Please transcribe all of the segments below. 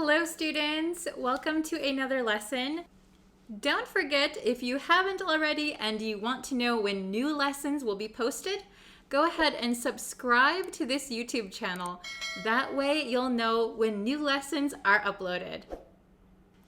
Hello students, welcome to another lesson. Don't forget, if you haven't already and you want to know when new lessons will be posted, go ahead and subscribe to this YouTube channel. That way you'll know when new lessons are uploaded.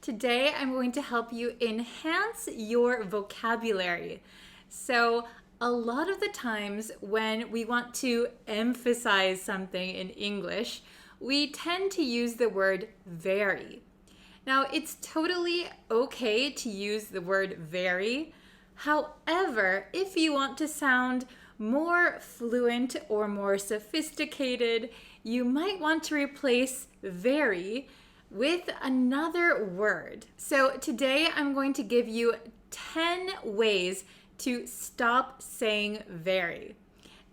Today I'm going to help you enhance your vocabulary. So a lot of the times when we want to emphasize something in English, we tend to use the word very. Now, it's totally okay to use the word very. However, if you want to sound more fluent or more sophisticated, you might want to replace very with another word. So today I'm going to give you 10 ways to stop saying very.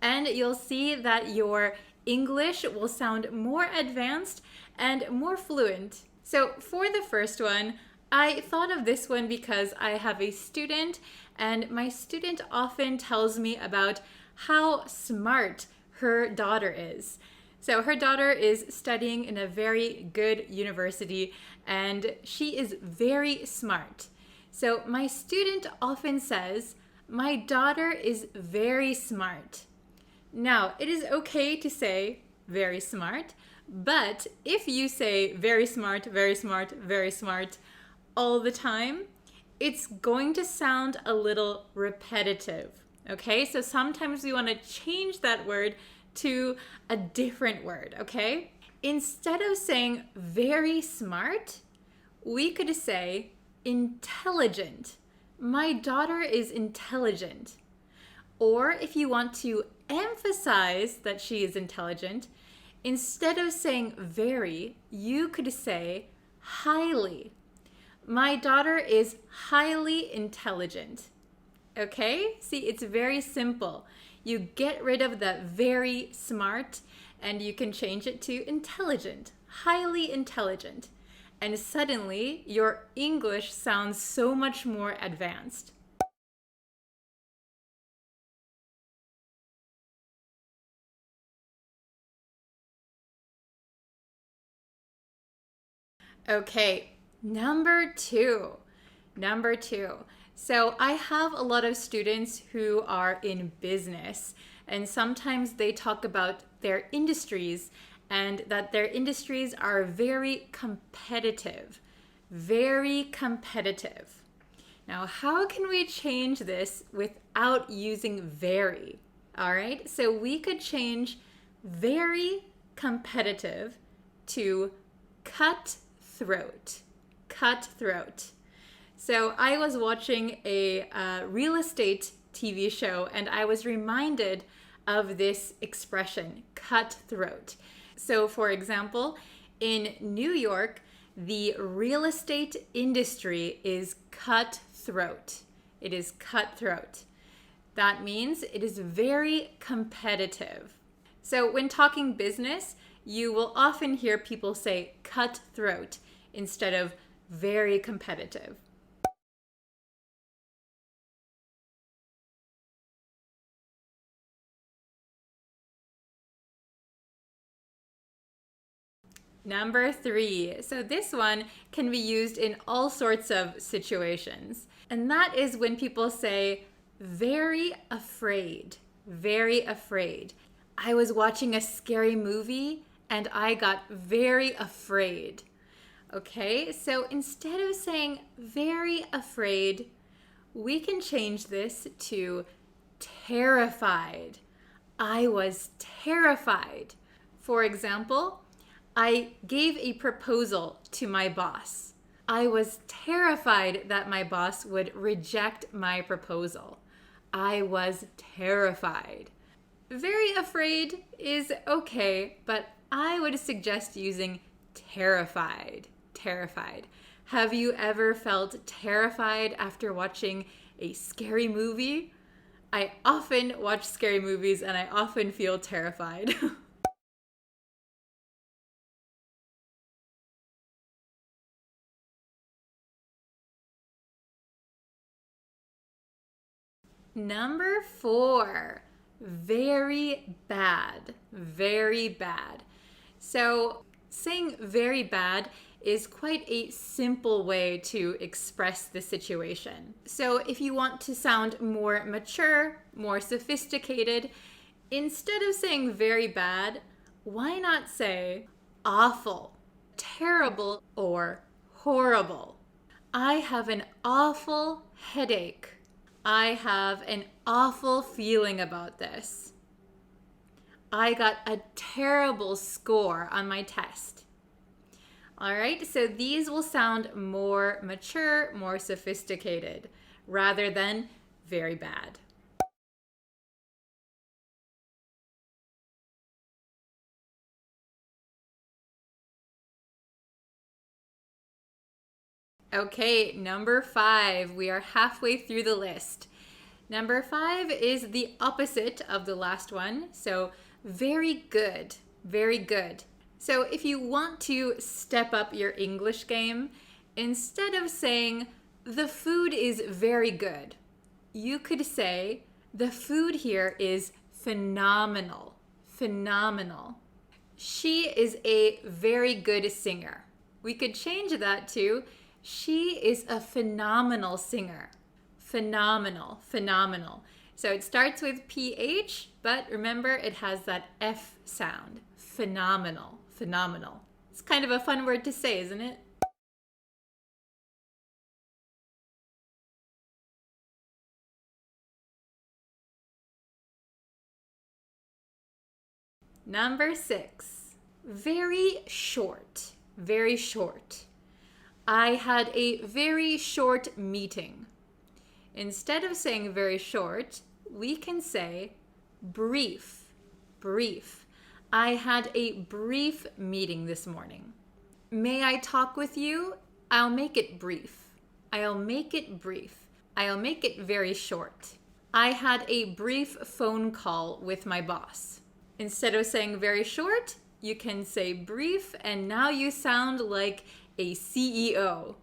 And you'll see that your English will sound more advanced and more fluent. So for the first one, I thought of this one because I have a student, and my student often tells me about how smart her daughter is. So her daughter is studying in a very good university, and she is very smart. So my student often says, "My daughter is very smart." Now, it is okay to say very smart, but if you say very smart, very smart, very smart all the time, it's going to sound a little repetitive, okay? So sometimes we want to change that word to a different word, okay? Instead of saying very smart, we could say intelligent. My daughter is intelligent. Or if you want to emphasize that she is intelligent, instead of saying very, you could say highly. My daughter is highly intelligent. Okay? See, it's very simple. You get rid of the very smart and you can change it to intelligent, highly intelligent. And suddenly your English sounds so much more advanced. Okay, number two. So I have a lot of students who are in business, and sometimes they talk about their industries and that their industries are very competitive. Very competitive. Now, how can we change this without using very? All right, so we could change very competitive to cutthroat. Cutthroat. So I was watching a real estate TV show and I was reminded of this expression, cutthroat. So for example, in New York, the real estate industry is cutthroat. It is cutthroat. That means it is very competitive. So when talking business, you will often hear people say cutthroat instead of very competitive. Number three. So this one can be used in all sorts of situations. And that is when people say very afraid. Very afraid. I was watching a scary movie and I got very afraid. Okay, so instead of saying very afraid, we can change this to terrified. I was terrified. For example, I gave a proposal to my boss. I was terrified that my boss would reject my proposal. I was terrified. Very afraid is okay, but I would suggest using terrified. Terrified. Have you ever felt terrified after watching a scary movie? I often watch scary movies and I often feel terrified. Number four, very bad. Very bad. So saying very bad is quite a simple way to express the situation. So if you want to sound more mature, more sophisticated, instead of saying very bad, why not say awful, terrible, or horrible? I have an awful headache. I have an awful feeling about this. I got a terrible score on my test. All right, so these will sound more mature, more sophisticated, rather than very bad. Okay, number 5. We are halfway through the list. Number 5 is the opposite of the last one. So very good, very good. So if you want to step up your English game, instead of saying the food is very good, you could say the food here is phenomenal, phenomenal. She is a very good singer. We could change that to she is a phenomenal singer. Phenomenal, phenomenal. So it starts with PH, but remember it has that F sound. Phenomenal, phenomenal. It's kind of a fun word to say, isn't it? Number 6, very short, very short. I had a very short meeting. Instead of saying very short, we can say brief, brief. I had a brief meeting this morning. May I talk with you? I'll make it brief. I'll make it brief. I'll make it very short. I had a brief phone call with my boss. Instead of saying very short, you can say brief, and now you sound like a CEO.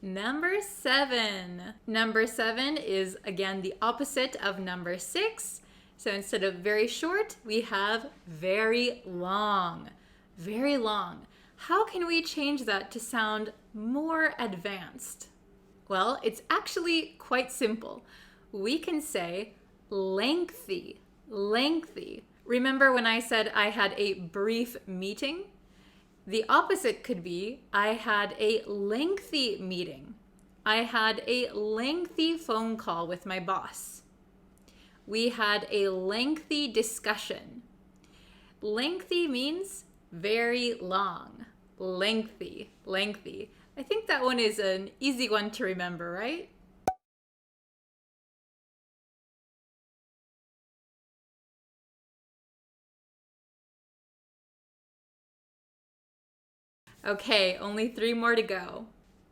Number 7. Number 7 is again the opposite of number 6. So instead of very short, we have very long. Very long. How can we change that to sound more advanced? Well, it's actually quite simple. We can say lengthy, lengthy. Remember when I said I had a brief meeting? The opposite could be I had a lengthy meeting. I had a lengthy phone call with my boss. We had a lengthy discussion. Lengthy means very long. Lengthy, lengthy. I think that one is an easy one to remember, right? Okay, only 3 more to go.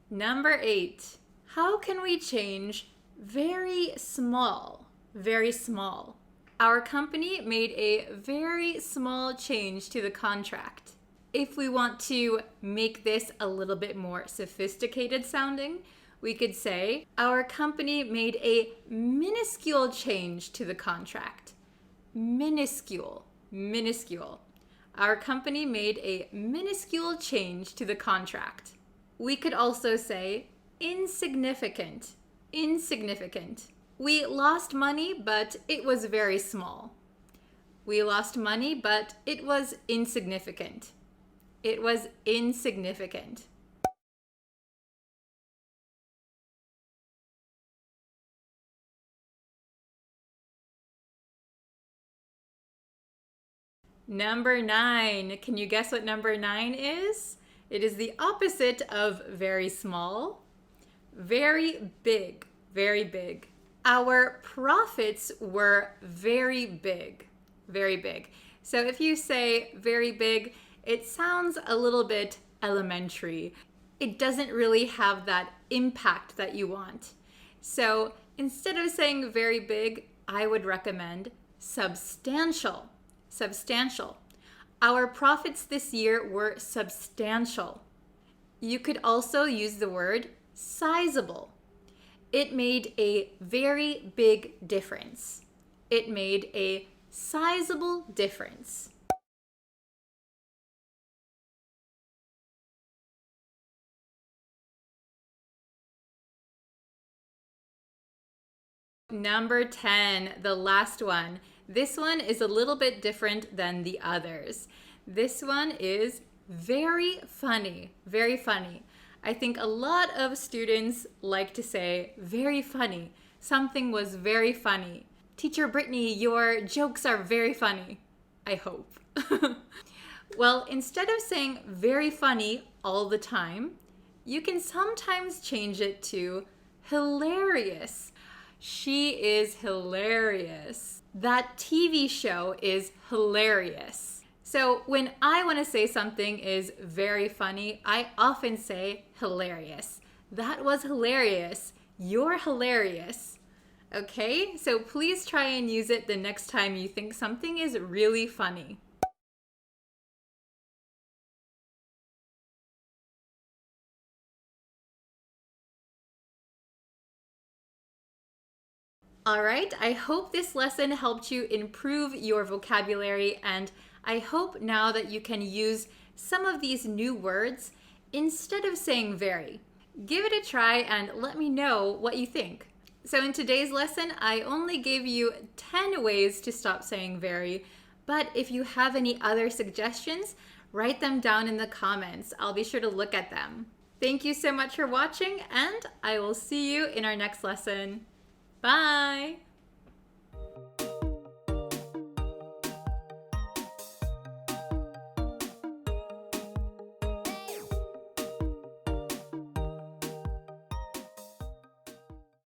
Number 8. How can we change very small? Very small. Our company made a very small change to the contract. If we want to make this a little bit more sophisticated sounding, we could say our company made a minuscule change to the contract. Minuscule, minuscule. Our company made a minuscule change to the contract. We could also say insignificant, insignificant. We lost money, but it was very small. We lost money, but it was insignificant. It was insignificant. Number 9. Can you guess what number 9 is? It is the opposite of very small. Very big, very big. Our profits were very big, very big. So if you say very big, it sounds a little bit elementary. It doesn't really have that impact that you want. So instead of saying very big, I would recommend substantial. Substantial. Our profits this year were substantial. You could also use the word sizable. It made a very big difference. It made a sizable difference. Number 10, the last one. This one is a little bit different than the others. This one is very funny, very funny. I think a lot of students like to say very funny. Something was very funny. Teacher Brittany, your jokes are very funny. I hope. Well, instead of saying very funny all the time, you can sometimes change it to hilarious. She is hilarious. That TV show is hilarious. So when I want to say something is very funny, I often say hilarious. That was hilarious. You're hilarious. Okay, so please try and use it the next time you think something is really funny. All right, I hope this lesson helped you improve your vocabulary, and I hope now that you can use some of these new words instead of saying very. Give it a try and let me know what you think. So in today's lesson, I only gave you 10 ways to stop saying very, but if you have any other suggestions, write them down in the comments. I'll be sure to look at them. Thank you so much for watching, and I will see you in our next lesson. Bye!